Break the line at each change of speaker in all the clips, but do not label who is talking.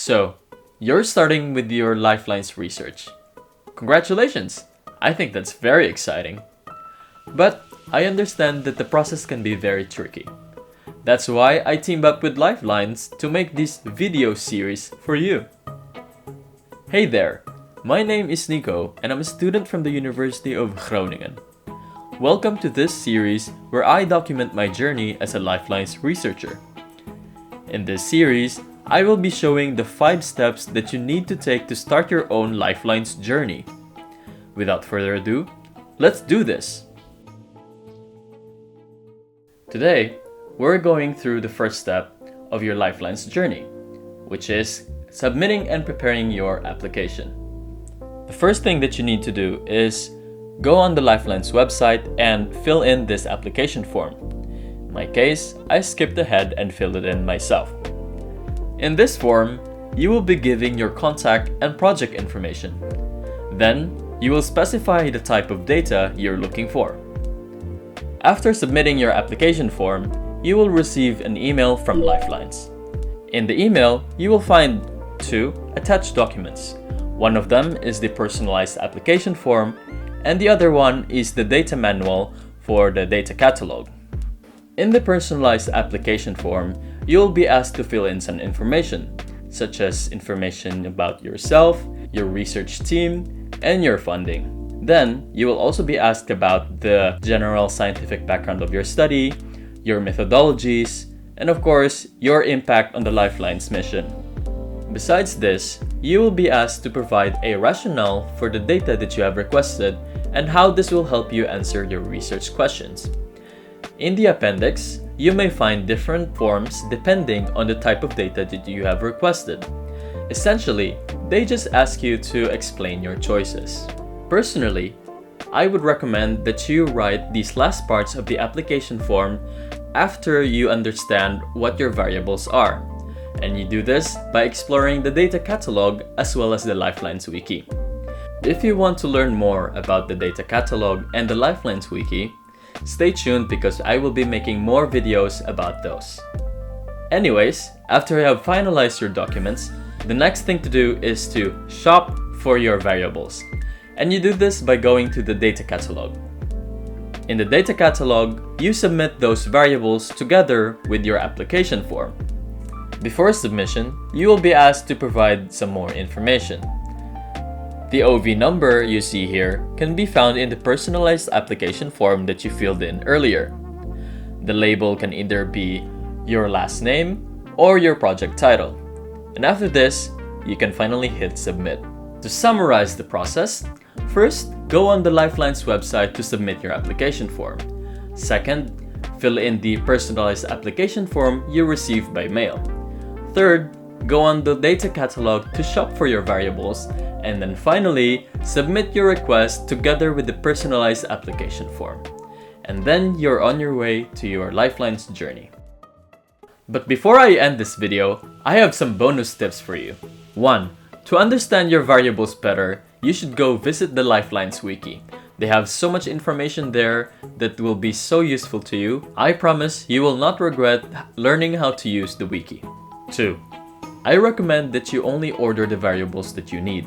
So, you're starting with your Lifelines research. Congratulations! I think that's very exciting. But I understand that the process can be very tricky. That's why I teamed up with Lifelines to make this video series for you. Hey there! My name is Nico and I'm a student from the University of Groningen. Welcome to this series where I document my journey as a Lifelines researcher. In this series, I will be showing the 5 steps that you need to take to start your own Lifelines journey. Without further ado, let's do this! Today, we're going through the first step of your Lifelines journey, which is submitting and preparing your application. The first thing that you need to do is go on the Lifelines website and fill in this application form. In my case, I skipped ahead and filled it in myself. In this form, you will be giving your contact and project information. Then, you will specify the type of data you're looking for. After submitting your application form, you will receive an email from Lifelines. In the email, you will find 2 attached documents. One of them is the personalized application form, and the other one is the data manual for the data catalog. In the personalized application form, you'll be asked to fill in some information, such as information about yourself, your research team, and your funding. Then, you will also be asked about the general scientific background of your study, your methodologies, and of course, your impact on the Lifelines mission. Besides this, you will be asked to provide a rationale for the data that you have requested and how this will help you answer your research questions. In the appendix, you may find different forms depending on the type of data that you have requested. Essentially, they just ask you to explain your choices. Personally, I would recommend that you write these last parts of the application form after you understand what your variables are. And you do this by exploring the data catalog as well as the Lifelines wiki. If you want to learn more about the data catalog and the Lifelines wiki, stay tuned because I will be making more videos about those. Anyways, after you have finalized your documents, the next thing to do is to shop for your variables. And you do this by going to the data catalog. In the data catalog, you submit those variables together with your application form. Before submission, you will be asked to provide some more information. The OV number you see here can be found in the personalized application form that you filled in earlier. The label can either be your last name or your project title. And after this, you can finally hit submit. To summarize the process, first, go on the Lifelines website to submit your application form. Second, fill in the personalized application form you received by mail. Third, go on the data catalog to shop for your variables. And then finally, submit your request together with the personalized application form. And then you're on your way to your Lifelines journey. But before I end this video, I have some bonus tips for you. 1. To understand your variables better, you should go visit the Lifelines wiki. They have so much information there that will be so useful to you. I promise you will not regret learning how to use the wiki. 2. I recommend that you only order the variables that you need.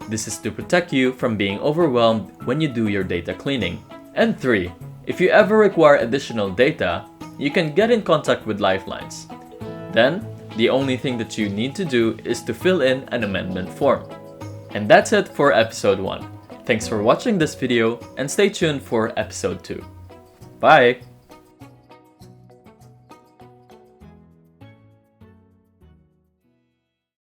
This is to protect you from being overwhelmed when you do your data cleaning. And 3. If you ever require additional data, you can get in contact with Lifelines. Then, the only thing that you need to do is to fill in an amendment form. And that's it for episode 1. Thanks for watching this video and stay tuned for episode 2. Bye!